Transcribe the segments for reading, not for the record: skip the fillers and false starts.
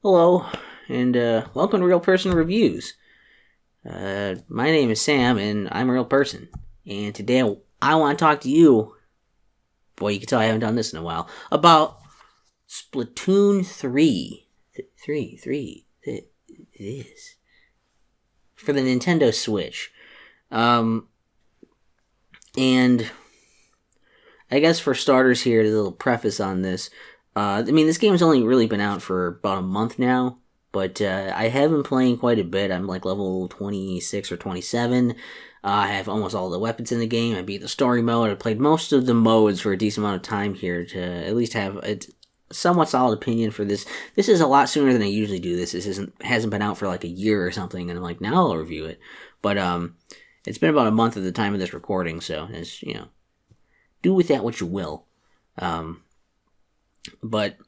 Hello, and welcome to Real Person Reviews. My name is Sam, and I'm a real person. And today I want to talk to you, boy, you can tell I haven't done this in a while, about Splatoon 3. It is. For the Nintendo Switch. And I guess for starters here, a little preface on this. This game's only really been out for about a month now, but I have been playing quite a bit. I'm like level 26 or 27. I have almost all the weapons in the game. I beat the story mode. I played most of the modes for a decent amount of time here to at least have a somewhat solid opinion for this. This is a lot sooner than I usually do this. This hasn't been out for like a year or something, and I'm like, now I'll review it. But it's been about a month at the time of this recording, so it's, do with that what you will. But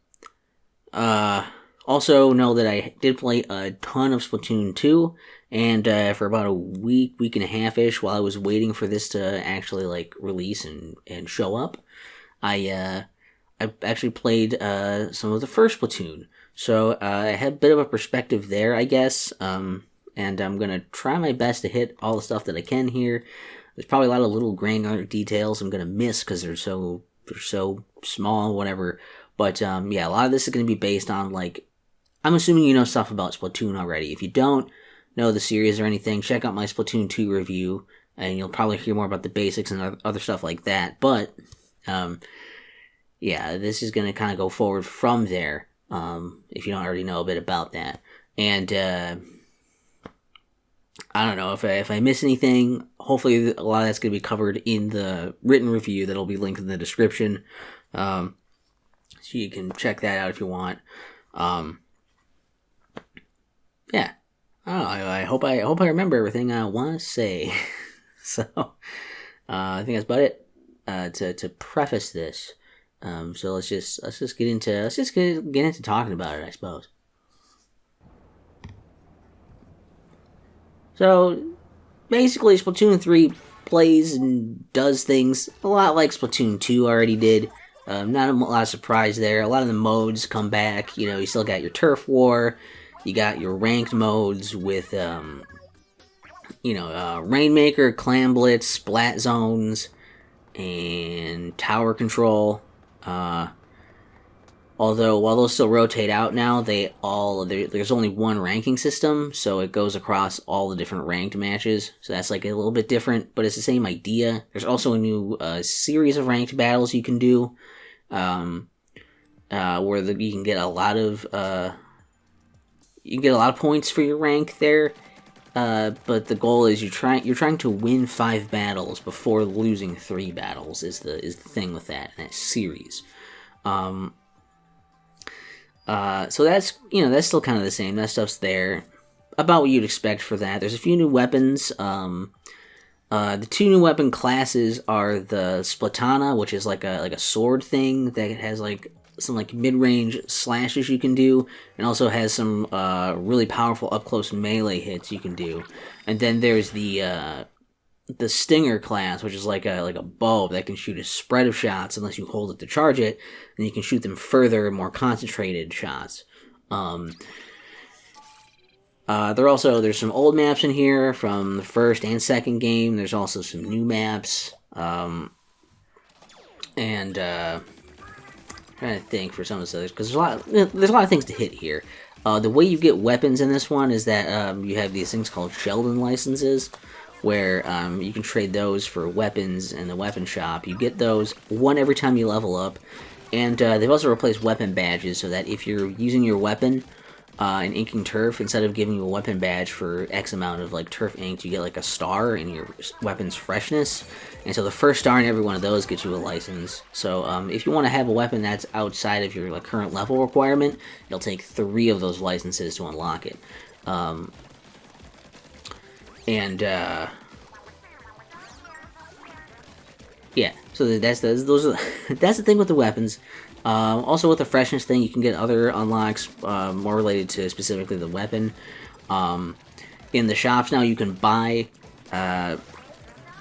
also know that I did play a ton of Splatoon 2, and for about a week and a half-ish, while I was waiting for this to actually release and show up, I actually played some of the first Splatoon. So I had a bit of a perspective there, I guess, and I'm gonna try my best to hit all the stuff that I can here. There's probably a lot of little granular details I'm gonna miss because they're so small, whatever. But a lot of this is going to be based on, I'm assuming you know stuff about Splatoon already. If you don't know the series or anything, check out my Splatoon 2 review, and you'll probably hear more about the basics and other stuff like that. But, this is going to kind of go forward from there, if you don't already know a bit about that. And, I don't know, if I miss anything, hopefully a lot of that's going to be covered in the written review that'll be linked in the description. So you can check that out if you want. I don't know. I hope I remember everything I want to say. So, I think that's about it. To preface this, so let's just get into talking about it, I suppose. So, basically, Splatoon 3 plays and does things a lot like Splatoon 2 already did. Not a lot of surprise there. A lot of the modes come back. You still got your Turf War. You got your ranked modes with, Rainmaker, Clam Blitz, Splat Zones, and Tower Control. Although, while those still rotate out now, there's only one ranking system, so it goes across all the different ranked matches. So that's a little bit different, but it's the same idea. There's also a new series of ranked battles you can do. Where you can get a lot of points for your rank there, but the goal is you're trying to win 5 battles before losing 3 battles is the thing with that series. So that's still kind of the same. That stuff's there, about what you'd expect for that. There's a few new weapons. The 2 new weapon classes are the Splatana, which is like a sword thing that has some mid-range slashes you can do, and also has some really powerful up-close melee hits you can do. And then there's the Stinger class, which is like a bow that can shoot a spread of shots unless you hold it to charge it, and you can shoot them further, more concentrated shots. There's some old maps in here from the first and second game. There's also some new maps. Trying to think for some of the others, because there's a lot of things to hit here. The way you get weapons in this one is that you have these things called Sheldon licenses, where you can trade those for weapons in the weapon shop. You get those one every time you level up, and they've also replaced weapon badges so that if you're using your weapon and inking turf, instead of giving you a weapon badge for X amount of turf inked, you get a star in your weapon's freshness, and so the first star in every one of those gets you a license. So if you want to have a weapon that's outside of your current level requirement, it'll take 3 of those licenses to unlock it. So that's the thing with the weapons. Also with the freshness thing, you can get other unlocks more related to specifically the weapon. In the shops now, you can buy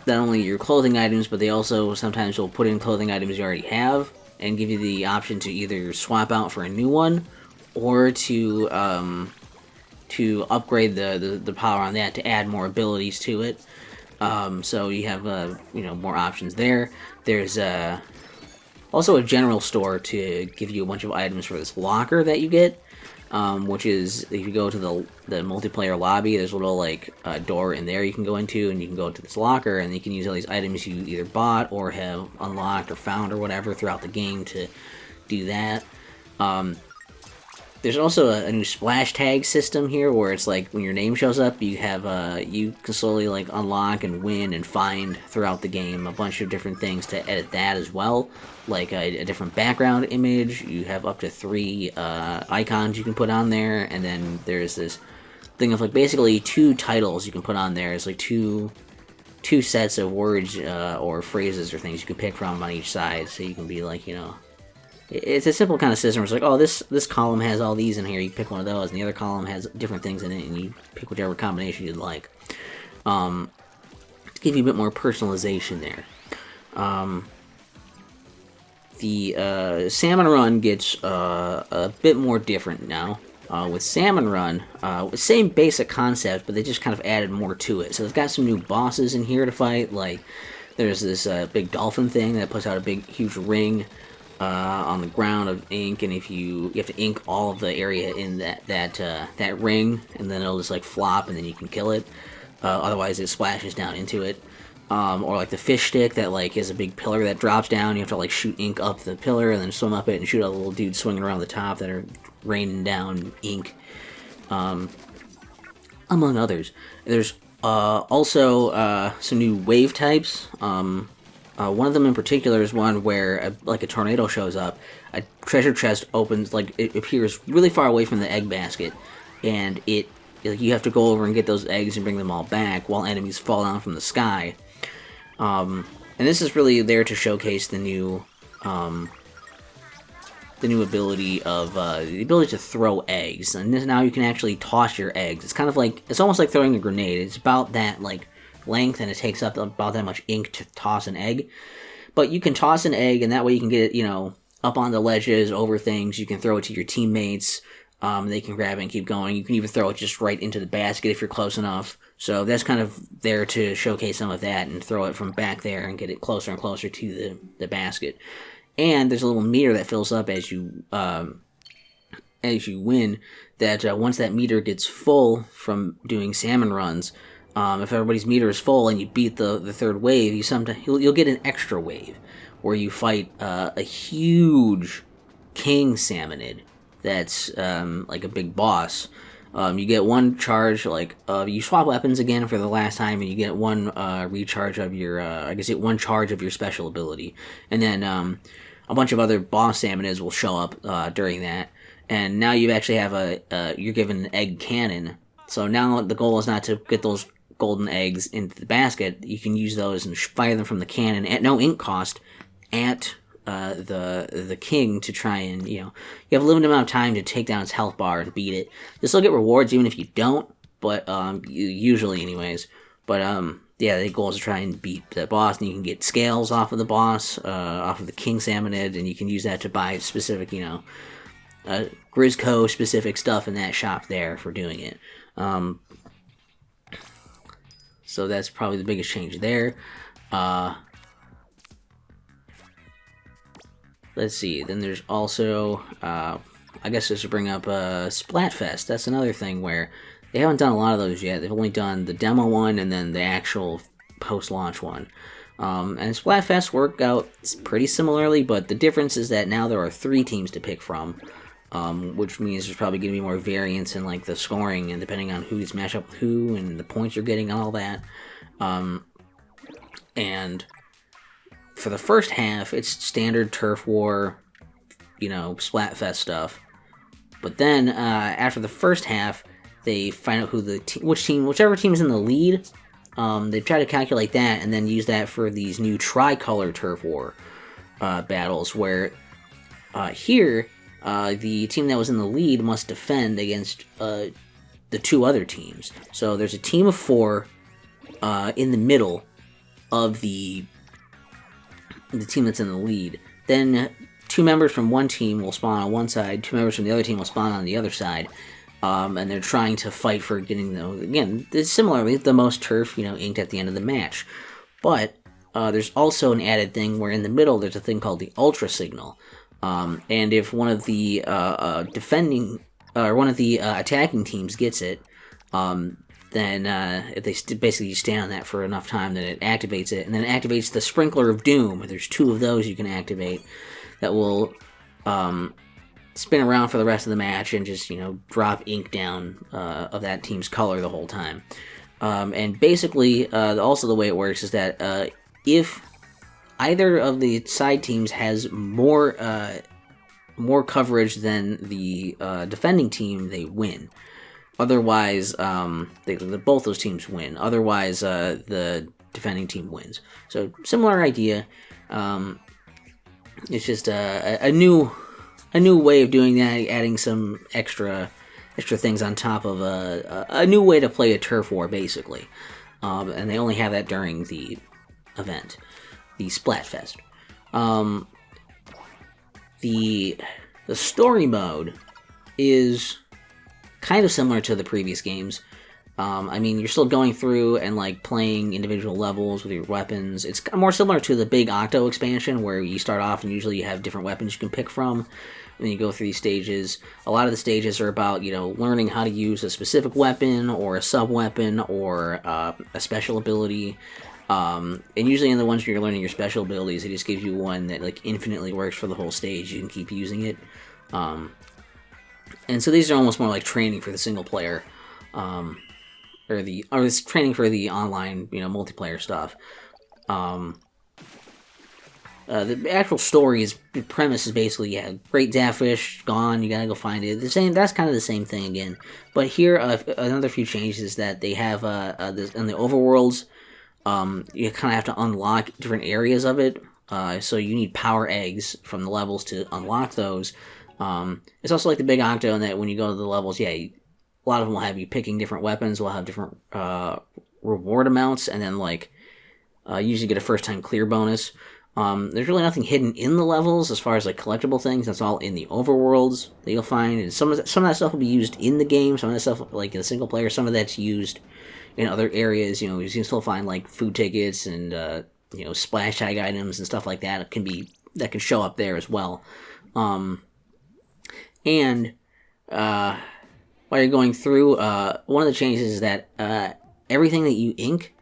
not only your clothing items, but they also sometimes will put in clothing items you already have and give you the option to either swap out for a new one or to upgrade the power on that to add more abilities to it. So you have more options there. There's also a general store to give you a bunch of items for this locker that you get, which is if you go to the multiplayer lobby, there's a little door in there you can go into, and you can go to this locker, and you can use all these items you either bought or have unlocked or found or whatever throughout the game to do that. There's also a new splash tag system here, where it's like when your name shows up, you have you can slowly unlock and win and find throughout the game a bunch of different things to edit that as well, like a different background image. You have up to 3 icons you can put on there, and then there's this thing of basically 2 titles you can put on there. It's two sets of words or phrases or things you can pick from on each side, so you can be it's a simple kind of system. It's oh, this column has all these in here. You pick one of those, and the other column has different things in it, and you pick whichever combination you'd like. To give you a bit more personalization there. The Salmon Run gets a bit more different now. With Salmon Run, same basic concept, but they just kind of added more to it. So it's got some new bosses in here to fight. There's this big dolphin thing that puts out a big, huge ring on the ground of ink, and if you have to ink all of the area in that ring, and then it'll just flop, and then you can kill it. Otherwise, it splashes down into it. Or the fish stick that is a big pillar that drops down. You have to shoot ink up the pillar and then swim up it and shoot a little dude swinging around the top that are raining down ink. Among others, there's also some new wave types. One of them in particular is one where a tornado shows up, a treasure chest opens, it appears really far away from the egg basket, and you have to go over and get those eggs and bring them all back while enemies fall down from the sky. And this is really there to showcase the new ability of the ability to throw eggs, and now you can actually toss your eggs. It's kind of it's almost like throwing a grenade. It's about that length, and it takes up about that much ink to toss an egg. But you can toss an egg, and that way you can get it, up on the ledges, over things. You can throw it to your teammates. They can grab it and keep going. You can even throw it just right into the basket if you're close enough. So that's kind of there to showcase some of that and throw it from back there and get it closer and closer to the basket. And there's a little meter that fills up as you win. That once that meter gets full from doing salmon runs, if everybody's meter is full and you beat the third wave, you'll get an Xtra Wave, where you fight a huge King Salmonid that's a big boss. You get one charge, you swap weapons again for the last time, and you get one recharge of your, one charge of your special ability. And then a bunch of other boss salmonids will show up during that. And now you actually have you're given an egg cannon. So now the goal is not to get those golden eggs into the basket. You can use those and fire them from the cannon at no ink cost at the king to try and, you have a limited amount of time to take down its health bar and beat it. You'll still get rewards even if you don't, but usually anyways. But the goal is to try and beat the boss, and you can get scales off of the boss, off of the King Salmonid, and you can use that to buy specific, Grizzco specific stuff in that shop there for doing it. So that's probably the biggest change there. Let's see, then there's also, I guess just to bring up Splatfest. That's another thing where they haven't done a lot of those yet. They've only done the demo one and then the actual post-launch one. And Splatfest worked out pretty similarly, but the difference is that now there are 3 teams to pick from, which means there's probably going to be more variance in the scoring, and depending on who's matched up with who and the points you're getting and all that. And for the first half, it's standard turf war, Splatfest stuff. But then after the first half, they find out whichever team's in the lead. They try to calculate that and then use that for these new tricolor turf war battles, where here the team that was in the lead must defend against the 2 other teams. So there's a team of 4 in the middle of the team that's in the lead. Then 2 members from one team will spawn on one side, 2 members from the other team will spawn on the other side, and they're trying to fight for getting, again, similarly, the most turf, inked at the end of the match. But there's also an added thing where in the middle there's a thing called the ultra signal, and if one of the attacking teams gets it, then if they basically stay on that for enough time, then it activates it, and then it activates the Sprinkler of Doom. There's 2 of those you can activate that will spin around for the rest of the match and just, drop ink down of that team's color the whole time. And basically, also the way it works is that if either of the side teams has more coverage than the defending team, they win. Otherwise, both those teams win. Otherwise, the defending team wins. So, similar idea. It's just a new way of doing that, adding some extra things on top of a new way to play a turf war, basically. And they only have that during the event, the Splatfest. The story mode is kind of similar to the previous games. You're still going through and playing individual levels with your weapons. It's more similar to the Big Octo expansion, where you start off and usually you have different weapons you can pick from, and then you go through these stages. A lot of the stages are about learning how to use a specific weapon or a sub weapon or a special ability. And usually in the ones where you're learning your special abilities, it just gives you one that infinitely works for the whole stage. You can keep using it. And so these are almost more like training for the single player, or it's training for the online, multiplayer stuff. The actual the premise is basically, great Dafffish, gone, you gotta go find it. That's kind of the same thing again. But here, another few changes is that they have, in the overworlds, you kind of have to unlock different areas of it. So you need power eggs from the levels to unlock those. It's also like the Big Octo in that when you go to the levels, a lot of them will have you picking different weapons, will have different reward amounts, and then you usually get a first time clear bonus. There's really nothing hidden in the levels as far as collectible things. That's all in the overworlds that you'll find, and some of that stuff will be used in the game. Some of that stuff, in the single player, some of that's used in other areas. You can still find food tickets and splash tag items and stuff like that. That can show up there as well. And while you're going through, one of the changes is that everything that you ink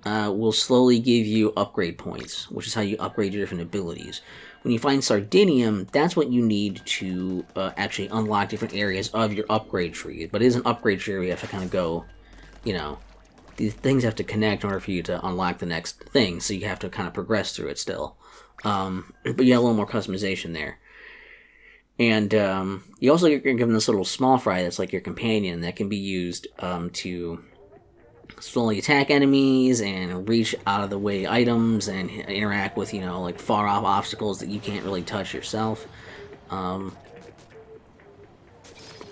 will slowly give you upgrade points, which is how you upgrade your different abilities. When you find Sardinium, that's what you need to actually unlock different areas of your upgrade tree. But it is an upgrade tree where you have to kind of go, these things have to connect in order for you to unlock the next thing, so you have to kind of progress through it still. But you have a little more customization there. And you also get given this little small fry that's like your companion that can be used to slowly attack enemies and reach out of the way items and interact with, far off obstacles that you can't really touch yourself.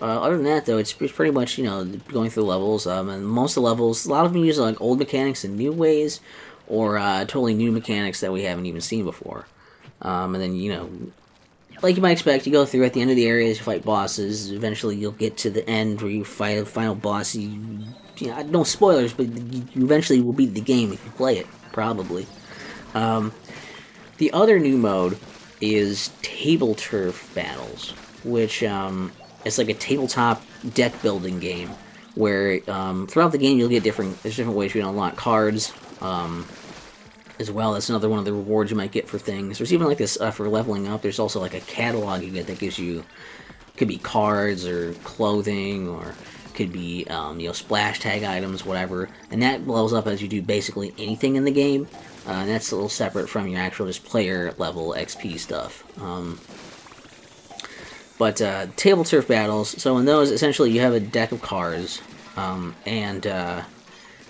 Other than that, though, it's pretty much, going through levels. And most of the levels, a lot of them use old mechanics in new ways, or totally new mechanics that we haven't even seen before. And then, like you might expect, you go through at the end of the areas, you fight bosses. Eventually, you'll get to the end where you fight a final boss. No spoilers, but you eventually will beat the game if you play it, probably. The other new mode is Tableturf Battles, which it's like a tabletop deck building game where throughout the game you'll get there's different ways you can unlock cards. As well, that's another one of the rewards you might get for things. There's even this for leveling up. There's also a catalog you get that gives you, could be cards or clothing, or could be splash tag items, whatever. And that levels up as you do basically anything in the game. And that's a little separate from your actual just player level XP stuff. But Tableturf Battles. So in those, essentially, you have a deck of cards, and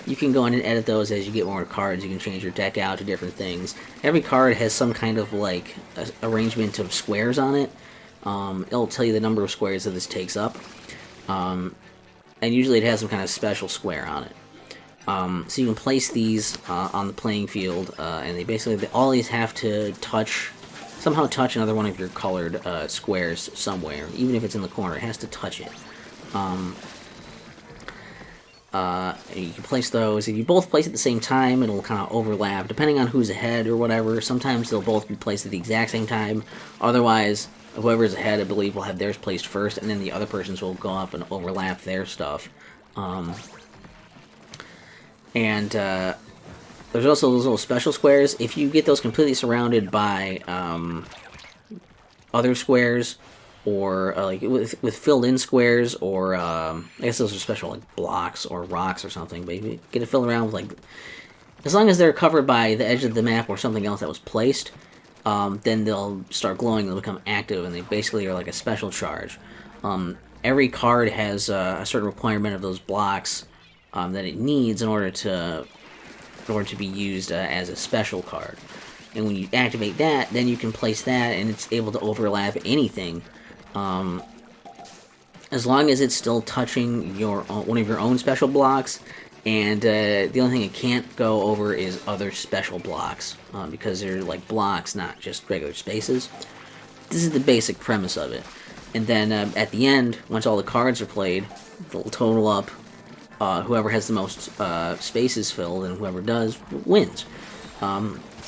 you can go in and edit those as you get more cards. You can change your deck out to different things. Every card has some kind of arrangement of squares on it. It'll tell you the number of squares that this takes up. And usually it has some kind of special square on it. So you can place these on the playing field, and they basically all these have to touch somehow touch another one of your colored squares somewhere, even if it's in the corner. It has to touch it. You can place those. If you both place at the same time, it'll kind of overlap, depending on who's ahead or whatever. Sometimes they'll both be placed at the exact same time. Otherwise, whoever's ahead, I believe, will have theirs placed first, and then the other person's will go up and overlap their stuff. There's also those little special squares. If you get those completely surrounded by other squares, or like with filled-in squares, or I guess those are special like blocks or rocks or something. But if you get it filled around with like, as long as they're covered by the edge of the map or something else that was placed, then they'll start glowing. They'll become active, and they basically are like a special charge. Every card has a certain requirement of those blocks that it needs in order to be used as a special card. And when you activate that, then you can place that, and it's able to overlap anything. As long as it's still touching one of your own special blocks, and the only thing it can't go over is other special blocks, because they're like blocks, not just regular spaces. This is the basic premise of it. And then at the end, once all the cards are played, they'll total up. Whoever has the most spaces filled, and whoever does, wins.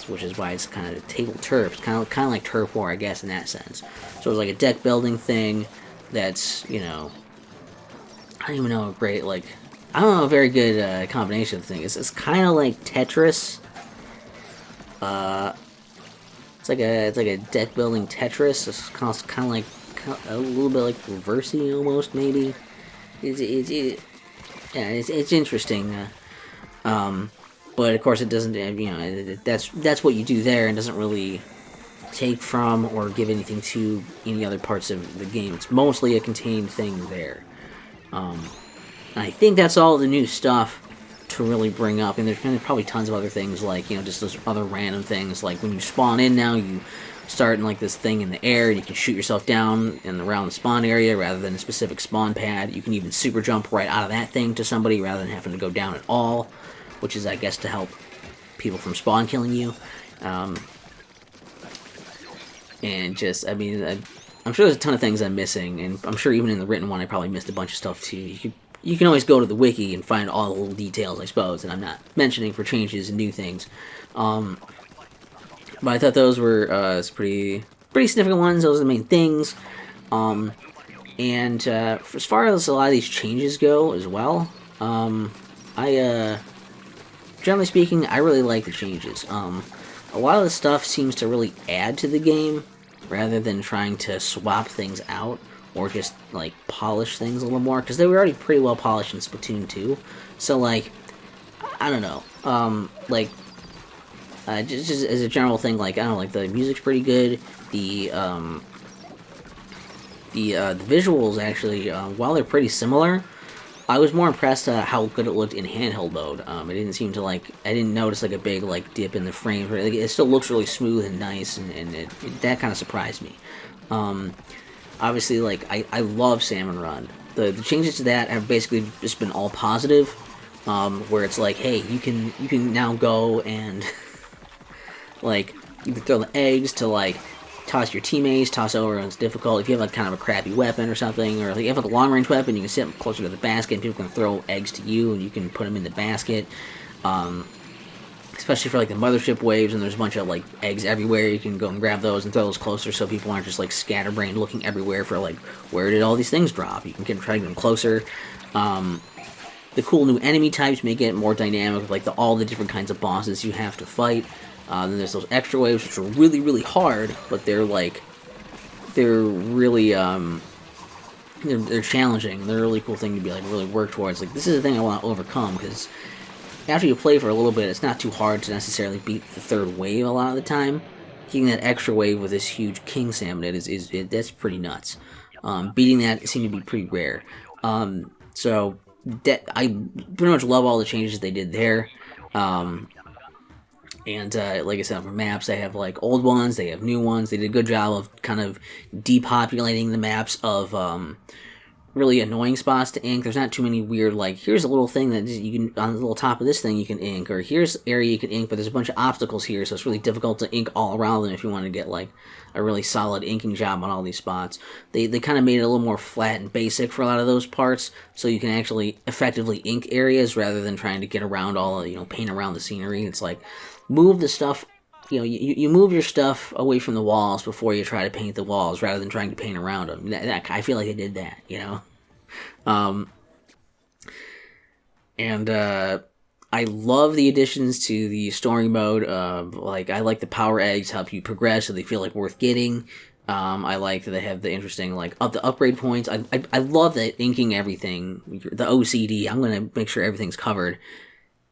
Which is why it's kind of table turf. It's kind of like turf war, I guess, in that sense. So it's like a deck building thing that's, I don't even know a great, like, I don't know a very good combination of things. It's kind of like Tetris. It's like a deck building Tetris. It's kind of like a little bit like Reversing almost, maybe. It's interesting. But of course, it doesn't. That's what you do there, and doesn't really take from or give anything to any other parts of the game. It's mostly a contained thing there. I think that's all the new stuff to really bring up. And there's probably tons of other things, like, just those other random things, like when you spawn in now, you start in like this thing in the air, and you can shoot yourself down and around the spawn area rather than a specific spawn pad. You can even super jump right out of that thing to somebody rather than having to go down at all, which is, I guess, to help people from spawn killing you. And just, I'm sure there's a ton of things I'm missing, and I'm sure even in the written one I probably missed a bunch of stuff too. You can always go to the wiki and find all the little details, I suppose, and I'm not mentioning for changes and new things. But I thought those were pretty significant ones. Those are the main things. And as far as a lot of these changes go as well, generally speaking, I really like the changes. A lot of the stuff seems to really add to the game, rather than trying to swap things out, or just, like, polish things a little more, because they were already pretty well polished in Splatoon 2. So, like, I don't know. Just as a general thing, like, I don't know, like, the music's pretty good. The visuals, actually, while they're pretty similar, I was more impressed at how good it looked in handheld mode. It didn't seem to, like, I didn't notice, like, a big, like, dip in the frame. Like, it still looks really smooth and nice, and that kind of surprised me. Obviously, like, I love Salmon Run. The changes to that have basically just been all positive, where it's like, hey, you can now go and, like, you can throw the eggs to, like, toss your teammates, toss over when it's difficult. If you have, like, kind of a crappy weapon or something, or like, you have, like, a long-range weapon, you can sit closer to the basket, and people can throw eggs to you, and you can put them in the basket. Especially for, like, the mothership waves, and there's a bunch of, like, eggs everywhere. You can go and grab those and throw those closer, so people aren't just, like, scatterbrained looking everywhere for, like, where did all these things drop? You can try to get them closer. The cool new enemy types make it more dynamic, with, like, all the different kinds of bosses you have to fight. Then there's those Xtra Waves, which are really, really hard, but they're really, they're challenging. They're a really cool thing to be, like, really work towards. Like, this is the thing I want to overcome, because after you play for a little bit, it's not too hard to necessarily beat the third wave a lot of the time. Getting that Xtra Wave with this huge King Salmonid that's pretty nuts. Beating that seemed to be pretty rare. So I pretty much love all the changes they did there. And like I said, for maps, they have, like, old ones, they have new ones. They did a good job of kind of depopulating the maps of really annoying spots to ink. There's not too many weird, like, here's a little thing that you can, on the little top of this thing you can ink, or here's area you can ink, but there's a bunch of obstacles here, so it's really difficult to ink all around them if you want to get, like, a really solid inking job on all these spots. They kind of made it a little more flat and basic for a lot of those parts, so you can actually effectively ink areas rather than trying to get around all, paint around the scenery. It's like, move the stuff, you move your stuff away from the walls before you try to paint the walls rather than trying to paint around them. I feel like they did that, I love the additions to the story mode. I like the power eggs help you progress so they feel like worth getting. I like that they have the interesting, the upgrade points. I love that inking everything, the OCD, I'm going to make sure everything's covered,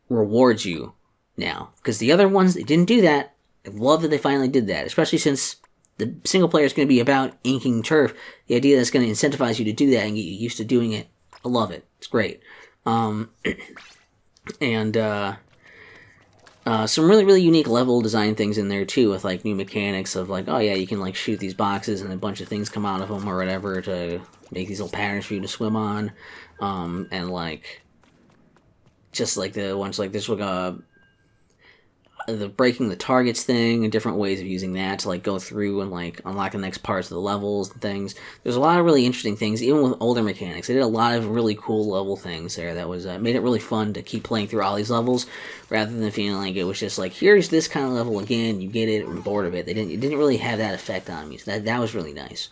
rewards you now. Because the other ones, they didn't do that. I love that they finally did that, especially since the single player is going to be about inking turf. The idea that's going to incentivize you to do that and get you used to doing it, I love it. It's great. Some really, really unique level design things in there, too, with, new mechanics of, oh, yeah, you can, shoot these boxes and a bunch of things come out of them or whatever to make these little patterns for you to swim on. Just, the ones, there's, the breaking the targets thing and different ways of using that to go through and unlock the next parts of the levels and things. There's a lot of really interesting things, even with older mechanics. They did a lot of really cool level things there that was made it really fun to keep playing through all these levels rather than feeling like it was just here's this kind of level again, you get it, and bored of it. It didn't really have that effect on me, so that was really nice.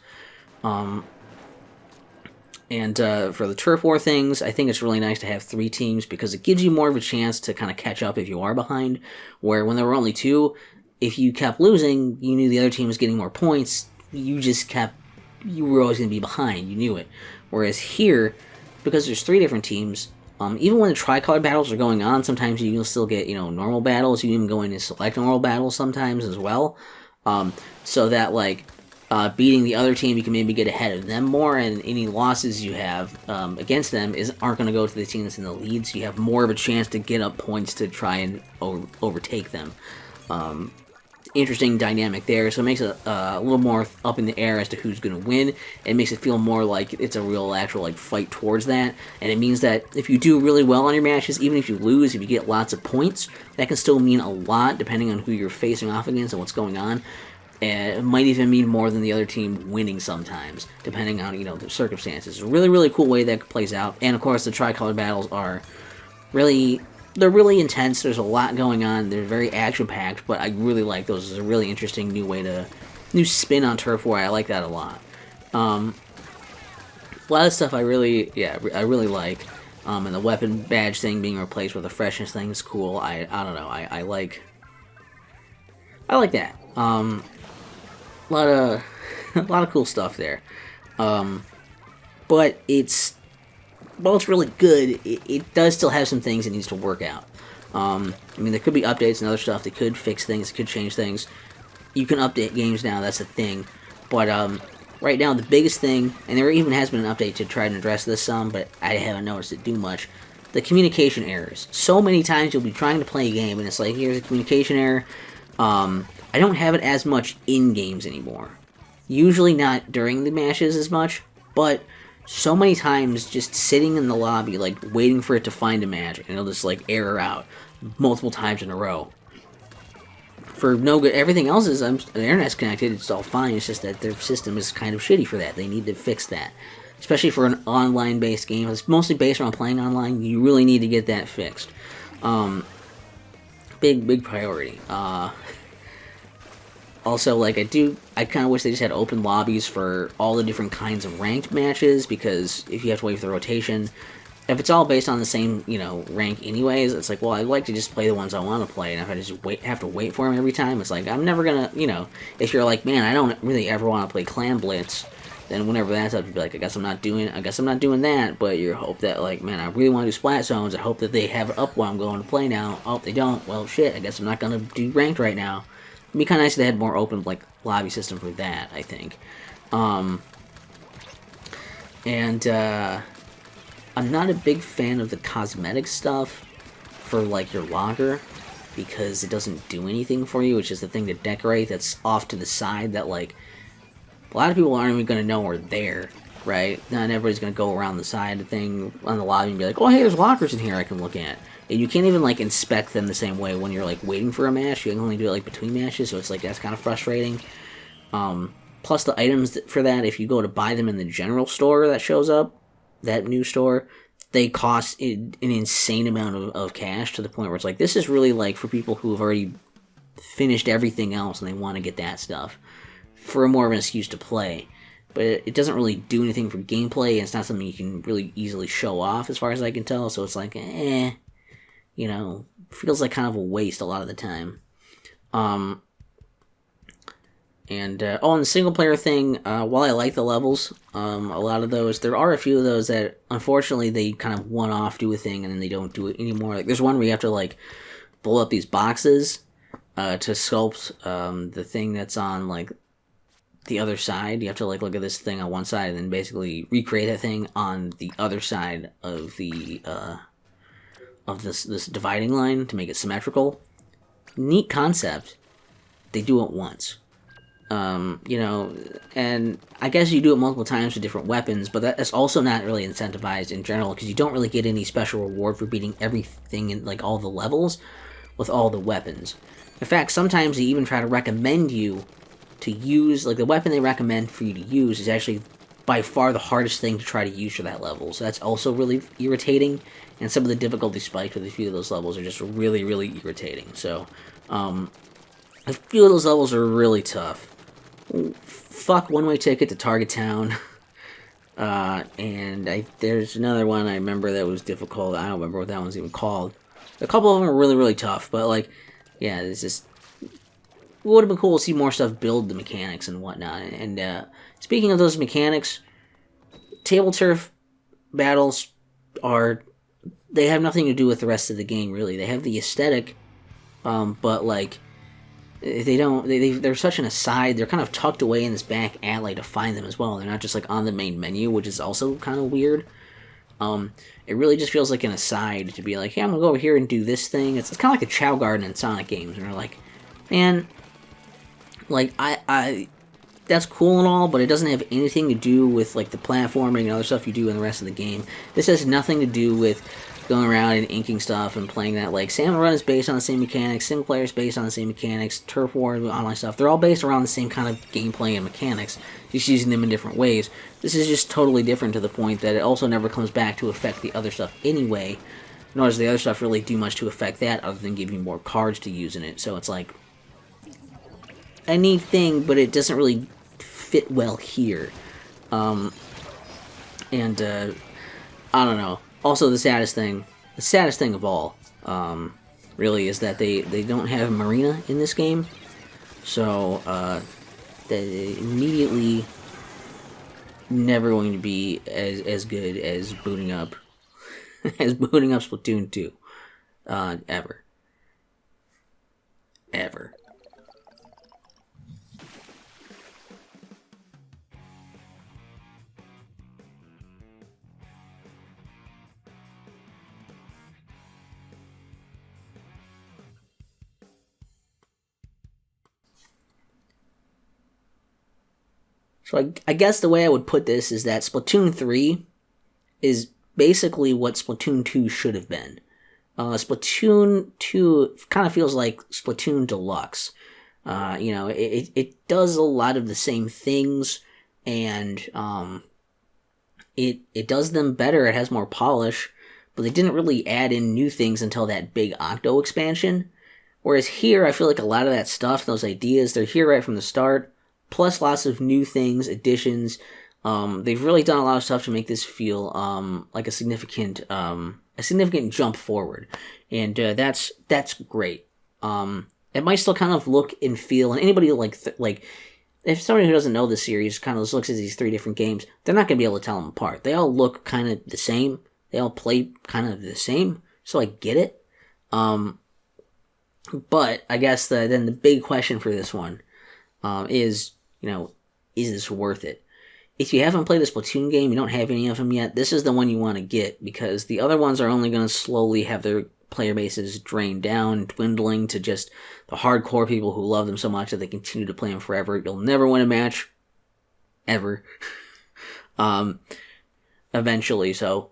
For the turf war things, I think it's really nice to have 3 teams because it gives you more of a chance to kind of catch up if you are behind, where when there were only 2, if you kept losing, you knew the other team was getting more points, you were always going to be behind, you knew it. Whereas here, because there's 3 different teams, even when the tricolor battles are going on, sometimes you can still get, normal battles, you can even go in and select normal battles sometimes as well, so that, beating the other team, you can maybe get ahead of them more, and any losses you have against them aren't going to go to the team that's in the lead, so you have more of a chance to get up points to try and overtake them. Interesting dynamic there, so it makes it a little more up in the air as to who's going to win. It makes it feel more like it's a real actual fight towards that, and it means that if you do really well on your matches, even if you lose, if you get lots of points, that can still mean a lot depending on who you're facing off against and what's going on. And it might even mean more than the other team winning sometimes, depending on, the circumstances. It's a really, really cool way that plays out. And, of course, the tricolor battles are they're really intense. There's a lot going on. They're very action-packed, but I really like those. It's a really interesting new spin on turf war. I like that a lot. A lot of stuff I really like. And the weapon badge thing being replaced with a freshness thing is cool. I don't know. I like that. A lot of cool stuff there. But it's really good, it does still have some things it needs to work out. There could be updates and other stuff that could fix things, could change things. You can update games now, that's a thing. But right now, the biggest thing, and there even has been an update to try and address this some, but I haven't noticed it do much, the communication errors. So many times you'll be trying to play a game, and it's here's a communication error. I don't have it as much in games anymore. Usually not during the matches as much, but so many times just sitting in the lobby, waiting for it to find a match, and it'll just, error out multiple times in a row. For no good, everything else is, the internet's connected, it's all fine, it's just that their system is kind of shitty for that. They need to fix that. Especially for an online-based game, it's mostly based around playing online, you really need to get that fixed. Big priority. Also, I kind of wish they just had open lobbies for all the different kinds of ranked matches, because if you have to wait for the rotation, if it's all based on the same, rank anyways, it's well, I'd like to just play the ones I want to play, and if I just have to wait for them every time, it's I'm never gonna, if you're man, I don't really ever want to play Clan Blitz, then whenever that's up, you'd be I guess I'm not doing that, but you hope that, man, I really want to do Splat Zones, I hope that they have it up while I'm going to play now. Oh, if they don't, well, shit, I guess I'm not gonna do ranked right now. It'd be kind of nice if they had more open, lobby system for that, I think. I'm not a big fan of the cosmetic stuff for, your locker, because it doesn't do anything for you. It's just a thing to decorate that's off to the side that, a lot of people aren't even going to know are there. right? Not everybody's going to go around the side of the thing on the lobby and be like, oh, hey, there's lockers in here I can look at. And you can't even, like, inspect them the same way when you're, like, waiting for a match. You can only do it, like, between matches, so it's, like, that's kind of frustrating. Plus the items for that, if you go to buy them in the general store that shows up, that new store, they cost an insane amount of cash to the point where it's like, this is really, like, for people who have already finished everything else and they want to get that stuff for more of an excuse to play. But it doesn't really do anything for gameplay, and it's not something you can really easily show off as far as I can tell, so it's like, you know, feels like kind of a waste a lot of the time. On the single player thing, while I like the levels, a lot of those, there are a few of those that, unfortunately, they kind of one-off do a thing and then they don't do it anymore. Like, there's one where you have to, like, blow up these boxes to sculpt the thing that's on, like, the other side. You have to, like, look at this thing on one side and then basically recreate that thing on the other side of the, of this dividing line to make it symmetrical. Neat concept. They do it once. You know, and I guess you do it multiple times with different weapons, but that's also not really incentivized in general, because you don't really get any special reward for beating everything in, like, all the levels with all the weapons. In fact, sometimes they even try to recommend you to use, like, the weapon they recommend for you to use is actually by far the hardest thing to try to use for that level, so that's also really irritating, and some of the difficulty spikes with a few of those levels are just really, really irritating. So, a few of those levels are really tough. Fuck One-Way Ticket to Target Town. And there's another one I remember that was difficult. I don't remember what that one's even called. A couple of them were really, really tough, but, like, yeah, it's just... It would have been cool to see more stuff build the mechanics and whatnot. And, speaking of those mechanics, Tableturf Battles are... They have nothing to do with the rest of the game, really. They have the aesthetic, but, like... They're such an aside. They're kind of tucked away in this back alley to find them as well. They're not just, like, on the main menu, which is also kind of weird. It really just feels like an aside to be like, hey, I'm gonna go over here and do this thing. It's kind of like the Chow Garden in Sonic games, and they're like, man, like, I that's cool and all, but it doesn't have anything to do with, like, the platforming and other stuff you do in the rest of the game. This has nothing to do with going around and inking stuff and playing that. Like, Salmon Run is based on the same mechanics, single player is based on the same mechanics, Turf War, online stuff, they're all based around the same kind of gameplay and mechanics, just using them in different ways. This is just totally different to the point that it also never comes back to affect the other stuff anyway, nor does the other stuff really do much to affect that other than give you more cards to use in it. So it's like a neat thing, but it doesn't really fit well here. I don't know. Also, the saddest thing of all, really, is that they don't have Marina in this game. So, they immediately never going to be as good as booting up Splatoon 2. Ever. So I guess the way I would put this is that Splatoon 3 is basically what Splatoon 2 should have been. Splatoon 2 kind of feels like Splatoon Deluxe. You know, it does a lot of the same things, and it does them better. It has more polish, but they didn't really add in new things until that big Octo expansion. Whereas here, I feel like a lot of that stuff, those ideas, they're here right from the start. Plus lots of new things, additions. They've really done a lot of stuff to make this feel like a significant jump forward, and that's great. It might still kind of look and feel, and anybody like if somebody who doesn't know the series kind of just looks at these three different games, they're not going to be able to tell them apart. They all look kind of the same. They all play kind of the same, so I get it. But I guess then the big question for this one is, you know, is this worth it? If you haven't played a Splatoon game, you don't have any of them yet, this is the one you want to get, because the other ones are only going to slowly have their player bases drained down, dwindling to just the hardcore people who love them so much that they continue to play them forever. You'll never win a match. Ever. eventually. So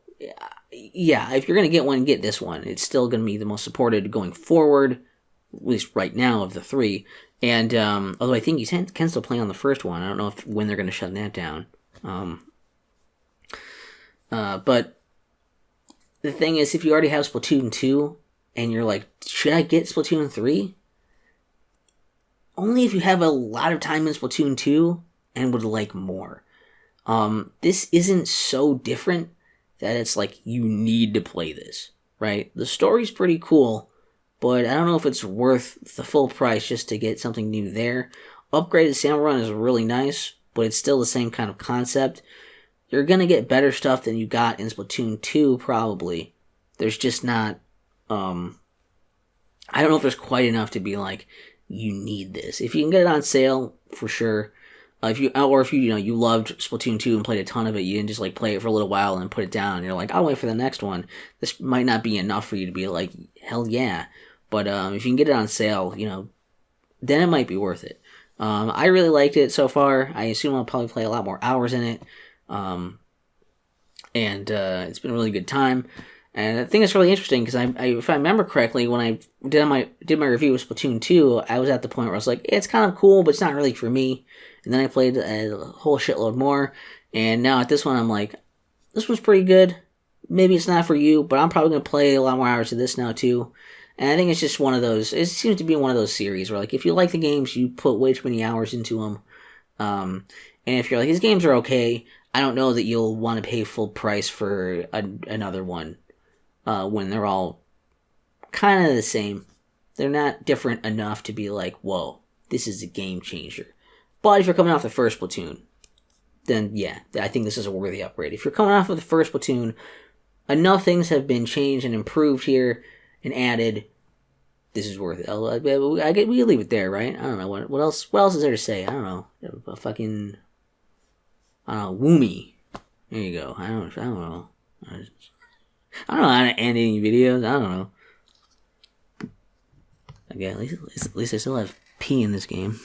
yeah, if you're gonna get one, get this one. It's still gonna be the most supported going forward, at least right now of the three. And although I think you can still play on the first one, I don't know when they're gonna shut that down. But the thing is, if you already have Splatoon 2 and you're like, should I get Splatoon 3? Only if you have a lot of time in Splatoon 2 and would like more. This isn't so different that it's like you need to play this, right? The story's pretty cool, but I don't know if it's worth the full price just to get something new there. Upgraded Salmon Run is really nice, but it's still the same kind of concept. You're gonna get better stuff than you got in Splatoon 2, probably. There's just not, I don't know if there's quite enough to be like, you need this. If you can get it on sale, for sure. If you you loved Splatoon 2 and played a ton of it, you didn't just like play it for a little while and put it down, and you're like, I'll wait for the next one. This might not be enough for you to be like, hell yeah. But if you can get it on sale, then it might be worth it. I really liked it so far. I assume I'll probably play a lot more hours in it. And it's been a really good time. And I think it's really interesting because if I remember correctly, when I did my review of Splatoon 2, I was at the point where I was like, it's kind of cool, but it's not really for me. And then I played a whole shitload more, and now at this one, I'm like, this one's pretty good. Maybe it's not for you, but I'm probably going to play a lot more hours of this now too. And I think it's just one of those, it seems to be one of those series where like, if you like the games, you put way too many hours into them. And if you're like, these games are okay, I don't know that you'll want to pay full price for another one. When they're all kind of the same. They're not different enough to be like, whoa, this is a game changer. But if you're coming off the first Splatoon, then yeah, I think this is a worthy upgrade. If you're coming off of the first Splatoon, enough things have been changed and improved here and added. This is worth it. We leave it there, right? I don't know. What else? What else is there to say? I don't know. A fucking, I don't know, Woomy. There you go. I don't know. I don't know how to end any videos. I don't know. Okay, at least I still have P in this game.